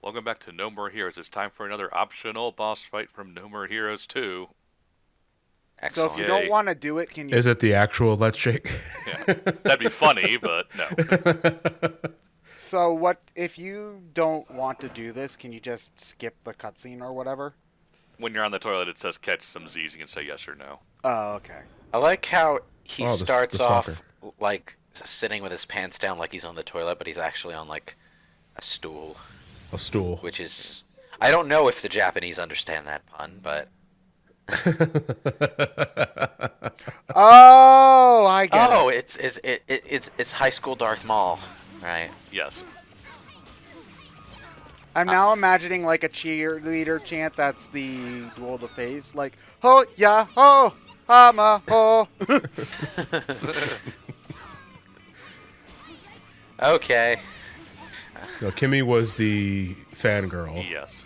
Welcome back to No More Heroes. It's time for another optional boss fight from No More Heroes 2. So if you Excellent. don't Yay. want to do it, can you? Is it the actual Let's Shake? Yeah. That'd be funny, but no. So what if you don't want to do this? Can you just skip the cutscene or whatever? When you're on the toilet, it says catch some Z's. You can say yes or no. Oh, okay. Oh, I like how he he starts starts off like sitting with his pants down like he's on the toilet, but he's actually on like a stool, a stool. which is I don't know if the Japanese understand that pun, but Oh, I get oh, it. it's high school Darth Maul, right? Yes. I'm now imagining like a cheerleader chant that's the duel to face, like ho ya ho hama ho. Okay. No, Kimmy was the fangirl Yes.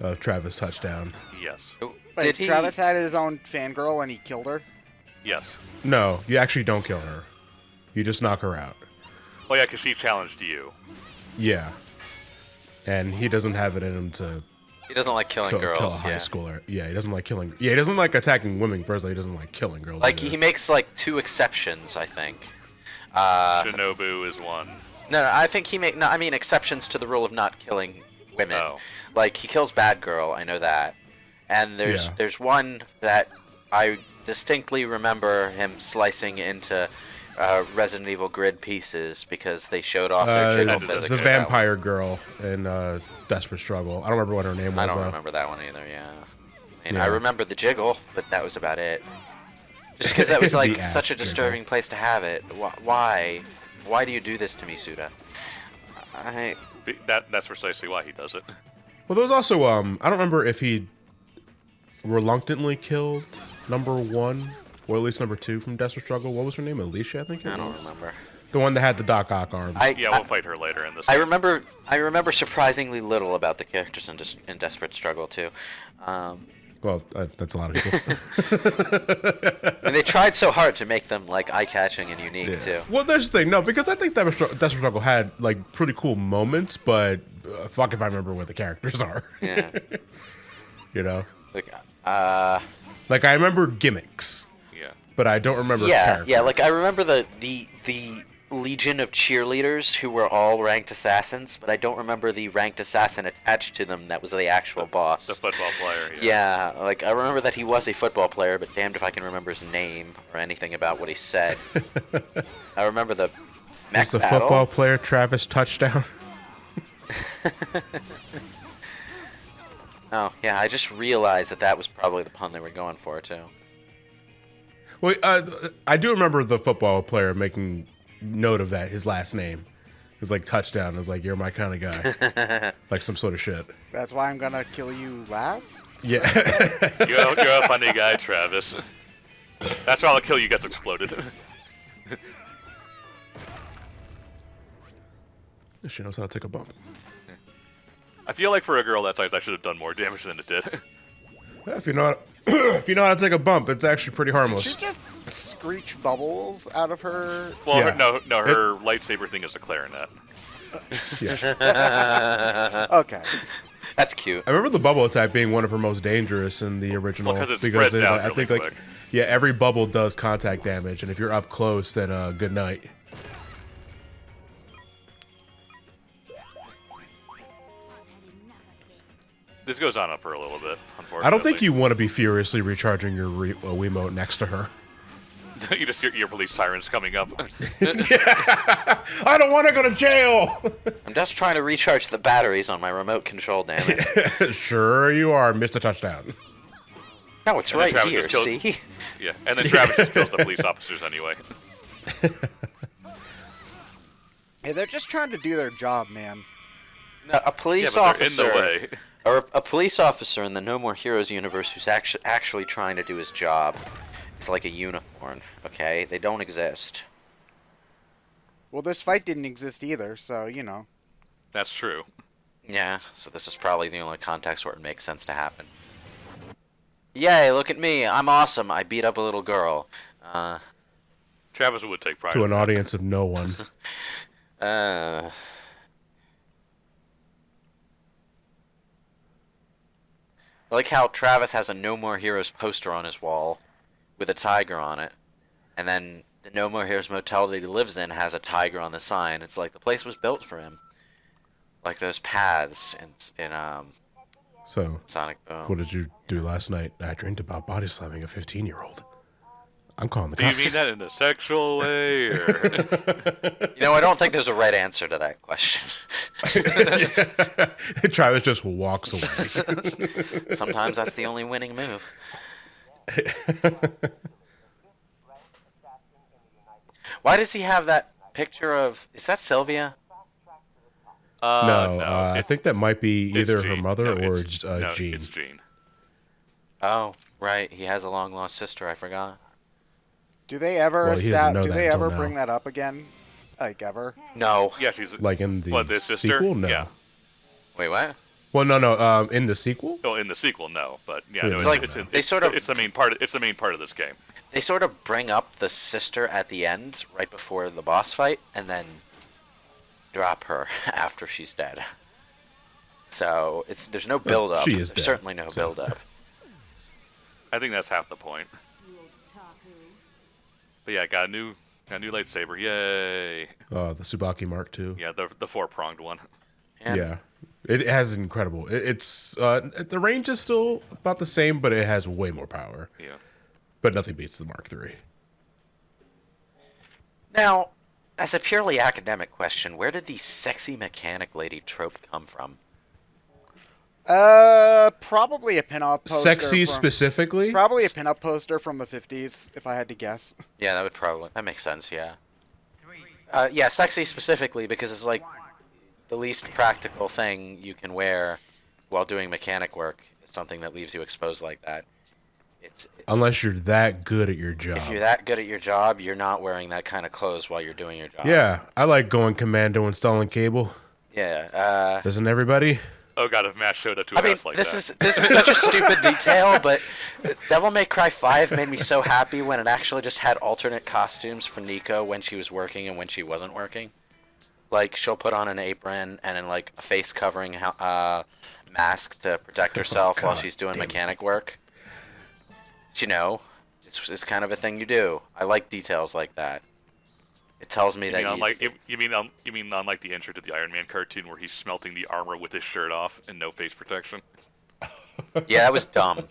of Travis Touchdown. Yes. Wait, Travis had his own fangirl and he killed her. Yes. No, you actually don't kill her. You just knock her out. Oh, yeah, because she challenged you. Yeah. And he doesn't have it in him to He doesn't like killing kill girls. a high Yeah. schooler. Yeah, he doesn't like killing. Yeah, he doesn't like attacking women first. He doesn't like killing girls. Like either. he makes like two exceptions, I think. Shinobu is one. No, I think he make no. I mean exceptions to the rule of not killing women. Oh. Like he kills Bad Girl, I know that. And Yeah. there's one that I distinctly remember him slicing into Resident Evil grid pieces because they showed off their jiggle the- physics. the with that one. vampire girl in Desperate Struggle. I don't remember what her name was. I don't though. remember that one either. Yeah. And Yeah. I remember the jiggle, but that was about it. Just because that was like The such a ass disturbing jiggle. place to have it. Why? Why do you do this to me, Suda? I That's precisely why he does it. Well, there was also I don't remember if he reluctantly killed number one or at least number two from Desperate Struggle. What was her name? Alicia, I think. It don't was? remember. The one that had the Doc Ock arms. Yeah, we'll fight her later in this. I game. remember. I remember surprisingly little about the characters in Desperate Struggle too. Well, that's a lot of people. And they tried so hard to make them like eye-catching and unique too. Well, there's the thing. No, because I think Desperate Struggle had like pretty cool moments, but fuck if I remember what the characters are. Yeah. You know, Like, like I remember gimmicks, Yeah. but I don't remember. yeah, characters. yeah. Like I remember the legion of cheerleaders who were all ranked assassins, but I don't remember the ranked assassin attached to them that was the actual boss. The football player. Yeah, like I remember that he was a football player, but damned if I can remember his name or anything about what he said. I remember the mech Is the battle. football player Travis Touchdown? Oh, yeah, I just realized that was probably the pun they were going for, too. Well, I do remember the football player making note of that. His last name is like Touchdown. It was like, you're my kind of guy, like some sort of shit. That's why I'm gonna kill you last. Yeah. You're a funny guy, Travis. That's why all the kill you gets exploded. She knows how to take a bump. I feel like for a girl that size, I should have done more damage than it did. If you know how if you know how to take a bump, it's actually pretty Did harmless. she just screech bubbles out of her? Well, Yeah. her lightsaber thing is a clarinet. Yeah. Okay. That's cute. I remember the bubble attack being one of her most dangerous in the original. Well, 'cause it because spreads out I really think like quick. yeah, every bubble does contact damage, and if you're up close, then good night. This goes on for a little bit, unfortunately. I don't think you want to be furiously recharging your Wiimote next to her. You just hear police sirens coming up. I don't want to go to jail. I'm just trying to recharge the batteries on my remote control, damn it. Sure you are, Mr. Touchdown. No, it's And then right Travis here, just killed- see? Yeah, and then Travis just kills the police officers anyway. Hey, they're just trying to do their job, man. No, a Yeah, police but they're in officer, the way. or a police officer in the No More Heroes universe who's actually trying to do his job. It's like a unicorn, okay? They don't exist. Well, this fight didn't exist either, so you know. That's true. Yeah, so this is probably the only context where it makes sense to happen. Yay, look at me, I'm awesome, I beat up a little girl. Travis would take pride To in an that. audience of no one. I like how Travis has a No More Heroes poster on his wall with a tiger on it, and then the No More Heroes motel that he lives in has a tiger on the sign. It's like the place was built for him. Like those paths in So, Sonic Boom. what did you do last night? I dreamed about body slamming a 15-year-old. I'm calling the Do you cops. mean that in a sexual way, or You know, I don't think there's a right answer to that question. Travis just walks away. Sometimes that's the only winning move. Why does he have that picture of... Is that Sylvia? No, no, I it's- think that might be it's either her Jean. mother No, or it's- no, Jean. It's Jean. Oh, right. He has a long-lost sister. I forgot. Do they ever Well, he doesn't know do that they until ever now. bring that up again? Like ever? No. Yeah, she's Like in the what, the sister? sequel? No. Yeah. Wait, what? Well, no. In the sequel? Oh, in the sequel, no, but yeah, Yeah, no, it's it's, like- it's, in, they it's, sort of- it's the main part. It's the main part of this game. They sort of bring up the sister at the end, right before the boss fight, and then drop her after she's dead. So there's no build up. she is There's dead, certainly no so. build up. I think that's half the point. But yeah, got a new lightsaber. Yay! The Tsubaki Mark II. Yeah, the four-pronged one. And Yeah. It has incredible. It's the range is still about the same, but it has way more power. Yeah. But nothing beats the Mark III. Now, as a purely academic question, where did the sexy mechanic lady trope come from? Probably a pinup poster. Sexy from- specifically? Probably a pinup poster from the 50s, if I had to guess. Yeah, that makes sense, yeah. Yeah, sexy specifically because it's like the least practical thing you can wear while doing mechanic work is something that leaves you exposed like that. Unless you're that good at your job. If you're that good at your job, you're not wearing that kind of clothes while you're doing your job. Yeah, I like going commando installing cable. Yeah. Doesn't everybody? Oh god, if Matt showed up to I a mean, house like this that. is such a stupid detail, but Devil May Cry 5 made me so happy when it actually just had alternate costumes for Nico when she was working and when she wasn't working. Like, she'll put on an apron and then, like, a face covering mask to protect herself while God she's doing damn it. mechanic work. You know, it's kind of a thing you do. I like details like that. It tells me that You mean unlike the intro to the Iron Man cartoon where he's smelting the armor with his shirt off and no face protection? Yeah, that was dumb.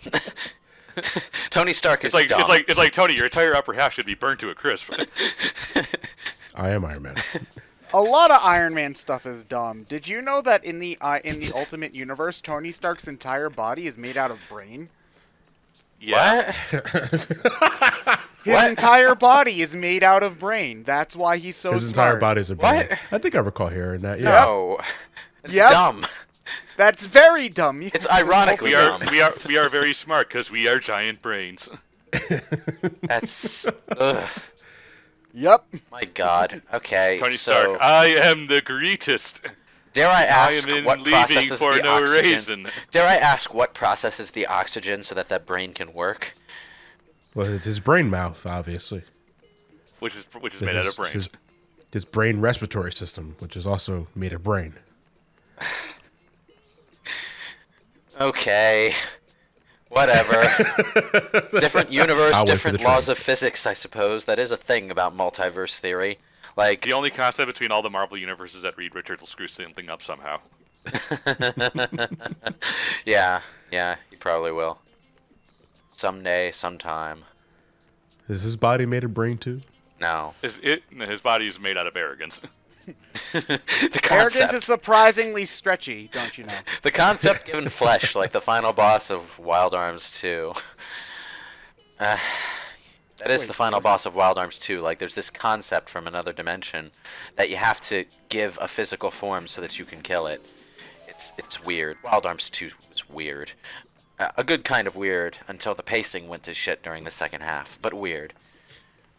Tony Stark is It's like dumb. it's like Tony, your entire upper half should be burned to a crisp. I am Iron Man. A lot of Iron Man stuff is dumb. Did you know that in the Ultimate Universe, Tony Stark's entire body is made out of brain? Yeah. His What? entire body is made out of brain. That's why he's so His smart. entire body's a brain. What? I think I recall hearing that. Yeah. No. It's Yep. dumb. That's very dumb. It's ironically We are dumb. we are very smart because we are giant brains. That's... Ugh. Yep. My god. Okay, Tony so... Stark, I am the greatest. Dare I ask am in what leaving processes for the no oxygen? reason. Dare I ask what processes the oxygen so that brain can work? Well, it's his brain mouth, obviously. Which is made out of brains. His brain respiratory system, which is also made of brain. Okay. Whatever. Different universe, I'll wait for different the laws train. of physics, I suppose. That is a thing about multiverse theory. Like, The only concept between all the Marvel universes that Reed Richards will screw something up somehow. yeah, you probably will. Someday, sometime. Is his body made of brain too? No. His body is made out of arrogance. The Arrogance concept. is surprisingly stretchy, don't you know? The concept given flesh, like the final boss of Wild Arms 2. That is Wait, the final what? boss of Wild Arms 2. Like, there's this concept from another dimension that you have to give a physical form so that you can kill it. It's weird. Wild Arms 2 was weird. A good kind of weird until the pacing went to shit during the second half, but weird.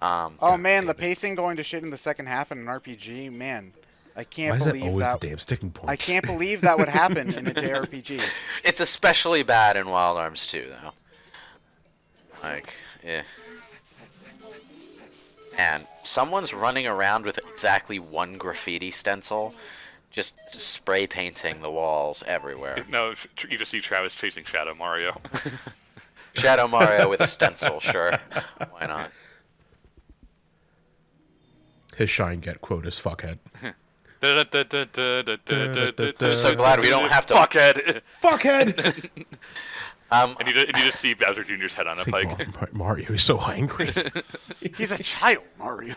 Oh man, the pacing going to shit in the second half in an RPG, man. I can't Why is that believe always that. the damn sticking point? I can't believe that would happen in a JRPG. It's especially bad in Wild Arms 2, though. Like, eh. And someone's running around with exactly one graffiti stencil just spray painting the walls everywhere. No, you just see Travis chasing Shadow Mario. Shadow Mario with a stencil, sure. Why not? His Shine Get quote is fuckhead. I'm so glad we don't have to. Fuckhead. Fuckhead! And you just see Bowser Jr.'s head on a pike. Mario is so angry. He's a child, Mario.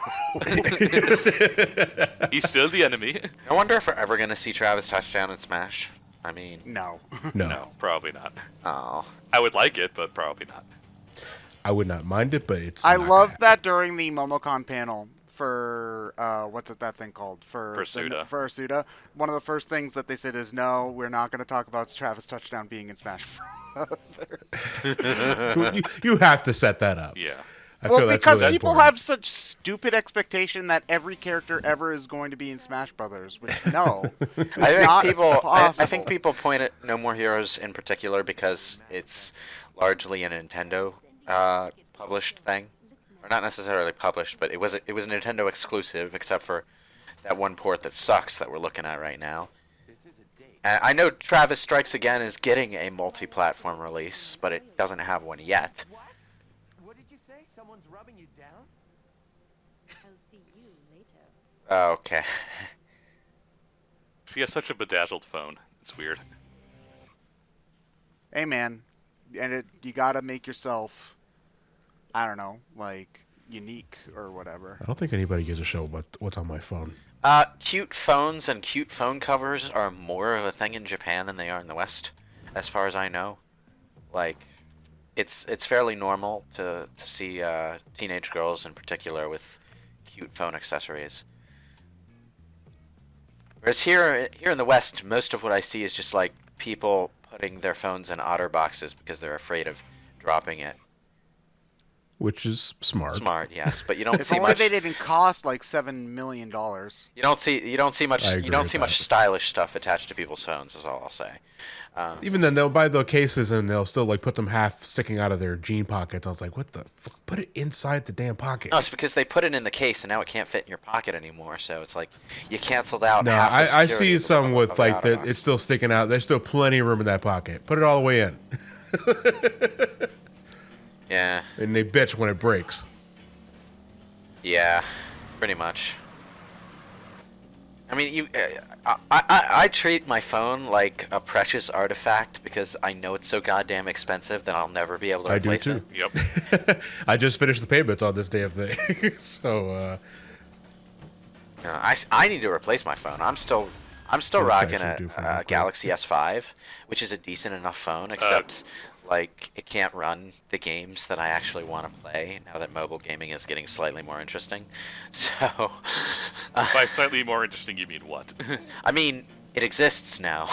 He's still the enemy. I wonder if we're ever gonna see Travis touchdown in Smash. I mean, No. No, probably not. oh, I would like it, but probably not. I would not mind it, but it's. I not loved gonna that during the Momocon panel for what's that thing called for Suda. For Suda. One of the first things that they said is, "No, we're not going to talk about Travis touchdown being in Smash happen. You have to set that up. Yeah. I well, feel that's because really people important. have such stupid expectation that every character ever is going to be in Smash Brothers, which no, it's not I think possible. people point at No More Heroes in particular because it's largely a Nintendo published thing, or not necessarily published, but it was a Nintendo exclusive, except for that one port that sucks that we're looking at right now. And I know Travis Strikes Again is getting a multi-platform release, but it doesn't have one yet. What did you say? Someone's rubbing you down? I'll see you later. Okay. She has such a bedazzled phone. It's weird. Hey man, and you got to make yourself, I don't know, like unique or whatever. I don't think anybody gives a shit about what's on my phone. Cute phones and cute phone covers are more of a thing in Japan than they are in the West, as far as I know. Like, it's fairly normal to see teenage girls in particular with cute phone accessories. Whereas here in the West, most of what I see is just like people putting their phones in otter boxes because they're afraid of dropping it. Which is smart. Smart, yes, but you don't If see only much. they didn't cost like $7 million. You don't see much. I You agree don't with see that. much stylish stuff attached to people's phones. Is all I'll say. Even then, they'll buy the cases and they'll still like put them half sticking out of their jean pockets. I was like, what the fuck? Put it inside the damn pocket. No, it's because they put it in the case and now it can't fit in your pocket anymore. So it's like you canceled out. No, half the I security see of the- some with of the like outer that. box. It's still sticking out. There's still plenty of room in that pocket. Put it all the way in, Yeah, and they bitch when it breaks. yeah, pretty much. I mean, I treat my phone like a precious artifact because I know it's so goddamn expensive that I'll never be able to I do replace too. it. Yep. I just finished the payments on this damn thing, so I need to replace my phone. I'm still Yeah, rocking actually do phone a upgrade. Galaxy S5, which is a decent enough phone, except like it can't run the games that I actually want to play now that mobile gaming is getting slightly more interesting. So, By slightly more interesting, you mean what? I mean, it exists now.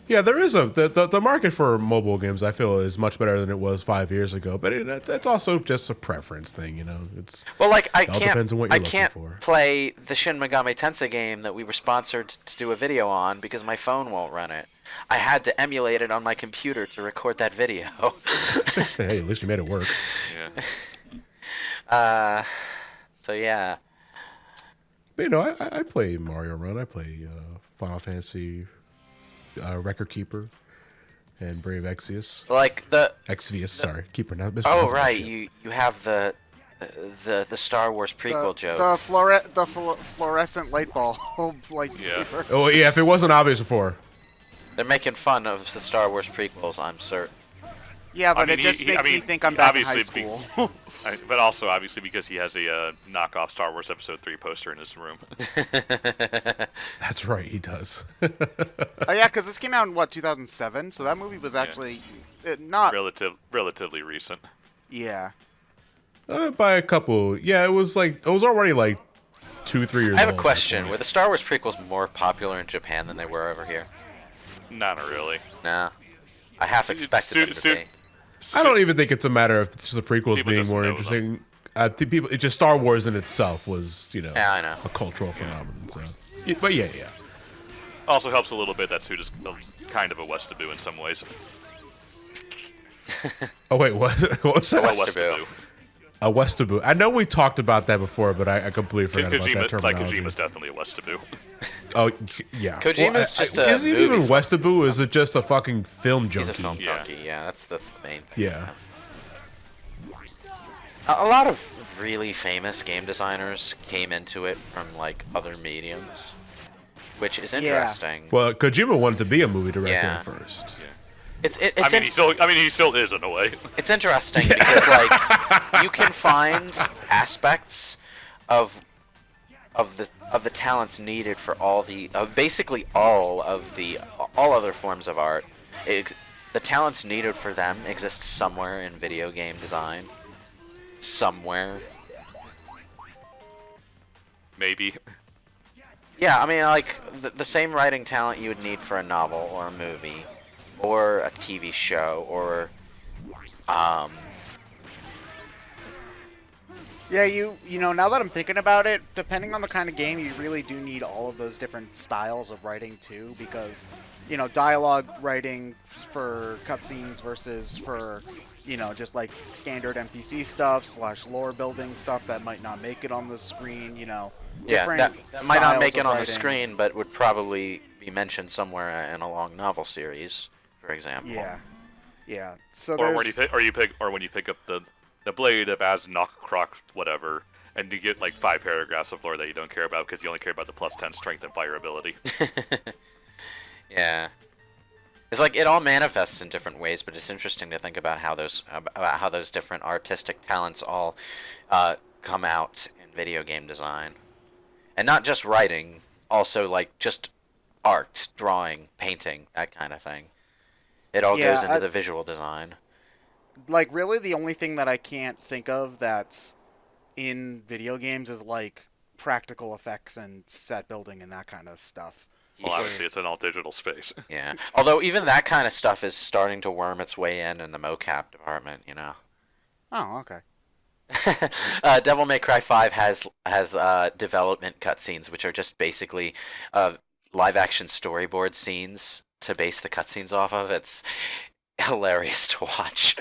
yeah, there is the market for mobile games. I feel is much better than it was 5 years ago, but it's also just a preference thing, you know. It's Well, like all depends on what you're I can't looking for. play the Shin Megami Tensei game that we were sponsored to do a video on because my phone won't run it. I had to emulate it on my computer to record that video. Hey, at least you made it work. Yeah. So yeah, But, you know, I play Mario Run. I play Final Fantasy Record Keeper and Brave Exvius. like the Sorry, Keeper. Not oh mispronouncing that right, shit. you have the Star Wars prequel joke. The fluorescent light bulb lightsaber. Oh yeah, if it wasn't obvious before. They're making fun of the Star Wars prequels, I'm certain. Yeah, but mean, it just he- makes I mean, me think I'm back in high obviously school. But also, obviously, because he has a knockoff Star Wars Episode 3 poster in his room. That's right, he does. Oh yeah, because this came out in what 2007, so that movie was actually not. Relatively recent. Yeah. By a couple. Yeah, it was already like 2-3 years old. I have a at that question. point. Were the Star Wars prequels more popular in Japan than they were over here? Not really. Nah. I half expected them to be. I don't even think it's a matter of just the prequels People being just more know interesting. It's just Star Wars in itself was, you know, Yeah, I know. a cultural phenomenon. So, yeah, but yeah. Also helps a little bit that suit is kind of a Westaboo in some ways. Oh wait, what? What was that? Westaboo. A Westaboo. I know we talked about that before, but I completely forgot about that terminology. Kojima's definitely a Westaboo. Oh, yeah. Kojima's just a Is it even movie Westaboo, or is it just a fucking film junkie? He's a film Yeah. junkie. Yeah, that's the main thing. Yeah. A lot of really famous game designers came into it from like other mediums, which is interesting. Well, Kojima wanted to be a movie director Yeah. at first. It's he still is in a way. It's interesting because like you can find aspects of the talents needed for all the basically all other forms of art. The talents needed for them exist somewhere in video game design. Somewhere. Maybe. Yeah, I mean, like, the same writing talent you would need for a novel or a movie or a TV show or, Yeah, you know, now that I'm thinking about it, depending on the kind of game, you really do need all of those different styles of writing too, because, you know, dialogue writing for cutscenes versus for, you know, just like standard NPC stuff / lore building stuff that might not make it on the screen, you know. yeah, different that might not styles make it of on the writing. screen, but would probably be mentioned somewhere in a long novel series, for example. Yeah. Yeah. So Or there's... when you pick up the blade of As Knock Croc whatever, and you get like 5 paragraphs of lore that you don't care about because you only care about the +10 strength and fire ability. Yeah. It's like it all manifests in different ways, but it's interesting to think about how those different artistic talents all come out in video game design, and not just writing, also like just art, drawing, painting, that kind of thing. It all goes into the visual design. Like, really, the only thing that I can't think of that's in video games is like practical effects and set building and that kind of stuff. Well, obviously it's an all digital space. Yeah. Although even that kind of stuff is starting to worm its way in the mocap department, you know. Oh, okay. Devil May Cry 5 has development cutscenes, which are just basically live action storyboard scenes to base the cutscenes off of. It's hilarious to watch.